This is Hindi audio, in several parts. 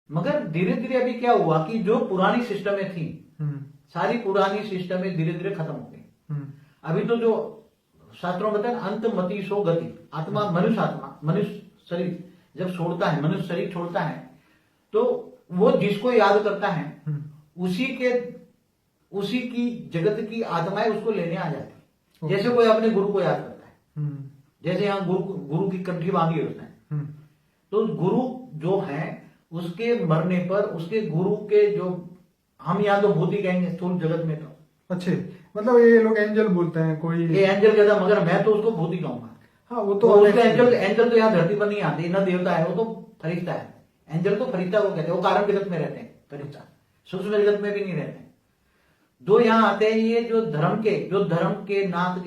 मगर धीरे धीरे अभी क्या हुआ कि जो पुरानी सिस्टमें थी, सारी पुरानी सिस्टमें धीरे धीरे खत्म हो गई। अभी तो जो शास्त्रों में बताया अंत मति सो गति, आत्मा मनुष्य शरीर जब छोड़ता है, मनुष्य शरीर छोड़ता है, तो वो जिसको याद करता है उसी की जगत की आत्माएं उसको लेने आ जाती। जैसे कोई अपने गुरु को याद करता है, जैसे यहाँ गुरु की कंठी बांधी होता है, तो गुरु जो है उसके मरने पर उसके गुरु के जो, हम यहाँ तो भूत ही कहेंगे स्थूल जगत में, तो अच्छे मतलब ये लोग एंजल बोलते हैं, कोई ये एंजल कहता, मगर मैं तो उसको भूत ही कहूंगा। हाँ वो तो उसके एंजल तो यहाँ धरती पर नहीं आते, न देवता है, वो तो फरिश्ता है। एंजल तो फरिश्ता को कहते हैं, वो कारण जगत में रहते हैं फरिश्ता, सूक्ष्म जगत में भी नहीं रहते। जो यहाँ आते हैं ये जो धर्म के नाथ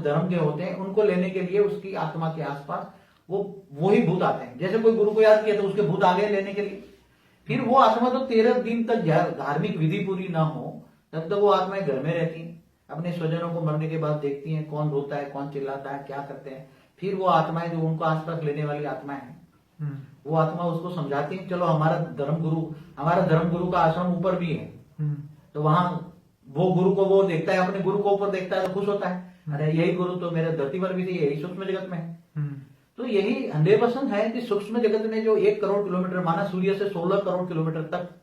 धर्म के होते हैं, उनको लेने के लिए उसकी आत्मा के आसपास वो ही भूत आते हैं। जैसे कोई गुरु को याद किया तो उसके भूत आ गए लेने के लिए। फिर वो आत्मा तो 13 दिन तक धार्मिक विधि पूरी ना हो तब तक वो आत्माएं घर में रहती हैं, अपने स्वजनों को मरने के बाद देखती हैं कौन रोता है, कौन चिल्लाता है, क्या करते हैं। फिर वो आत्माएं जो उनको आसपास लेने वाली आत्माएं हैं, वो आत्मा उसको समझाती है, चलो हमारा धर्म गुरु का आश्रम ऊपर भी है, तो वहां वो गुरु को वो देखता है, अपने गुरु को ऊपर देखता है तो खुश होता है, अरे यही गुरु तो मेरे धरती पर भी थे, यही सूक्ष्म जगत में है। तो यही 100% है कि सूक्ष्म जगत में जो 1 करोड़ किलोमीटर, माना सूर्य से 16 करोड़ किलोमीटर तक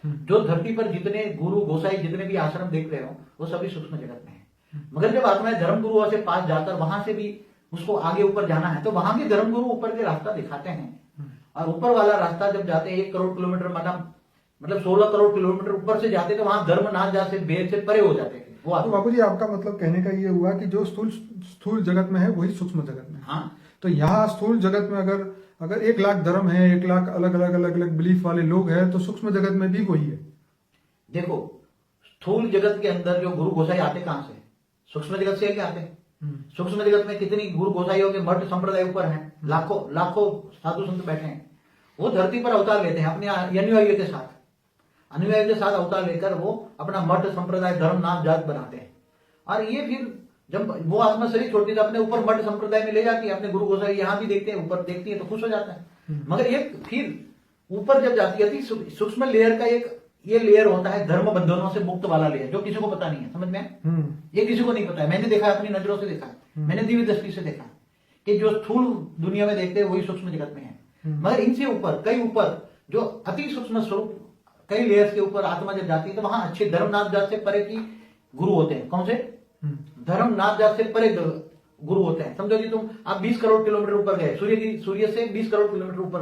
जो धरती पर जितने गुरु गोसाई जितने भी आश्रम देख रहे हो वो सभी सूक्ष्म जगत में है। मगर जब आत्माएं धर्म गुरुओं से पास जाकर वहां से भी उसको आगे ऊपर जाना है, तो वहां के धर्म गुरु ऊपर के रास्ता दिखाते हैं, और ऊपर वाला रास्ता जब जाते हैं 1 करोड़ किलोमीटर मतलब 16 करोड़ किलोमीटर ऊपर से जाते तो वहां धर्म नाथ जाते वेद से परे हो जाते हैं वो। तो बाबू जी आपका मतलब कहने का ये हुआ कि जो स्थूल जगत में है वही सूक्ष्म जगत में। हाँ, तो यहाँ स्थूल जगत में अगर 1 लाख धर्म है, 1 लाख अलग अलग बिलीफ वाले लोग हैं, तो सूक्ष्म जगत में भी वही है। देखो स्थूल जगत के अंदर जो गुरु गोसाई आते कहां से? सूक्ष्म जगत से क्या आते हैं? सूक्ष्म जगत में कितनी गुरु गोसाइयों के मठ संप्रदाय ऊपर हैं, लाखों साधु संत बैठे हैं। वो धरती पर अवतार लेते हैं अपने अनुयायियों के साथ अवतार लेकर वो अपना मठ संप्रदाय धर्म नाम जात बनाते हैं। और ये फिर जब वो आत्मा शरीर छोड़ती है तो अपने ऊपर मठ संप्रदाय में ले जाती है, अपने गुरु गोसाई यहाँ भी देखते हैं, ऊपर देखती है तो खुश हो जाता है। मगर ये फिर ऊपर जब जाती है सूक्ष्म लेयर का ये लेयर होता है धर्म बंधनों से मुक्त वाला लेयर, जो किसी को पता नहीं है, समझ में? ये किसी को नहीं पता है। मैंने देखा है, अपनी नजरों से देखा है, मैंने दिव्य दृष्टि से देखा कि जो स्थूल दुनिया में देखते हैं वही सूक्ष्म जगत में है। मगर इनसे ऊपर कई ऊपर जो अति सूक्ष्म स्वरूप कई लेयर्स के ऊपर आत्मा जब जाती है तो वहां अच्छे धर्मनाथ जात से परे की गुरु होते हैं। कौन से? धर्मनाथ जात से परे गुरु होते हैं। समझो कि आप 20 करोड़ किलोमीटर ऊपर गए, सूर्य से 20 करोड़ किलोमीटर ऊपर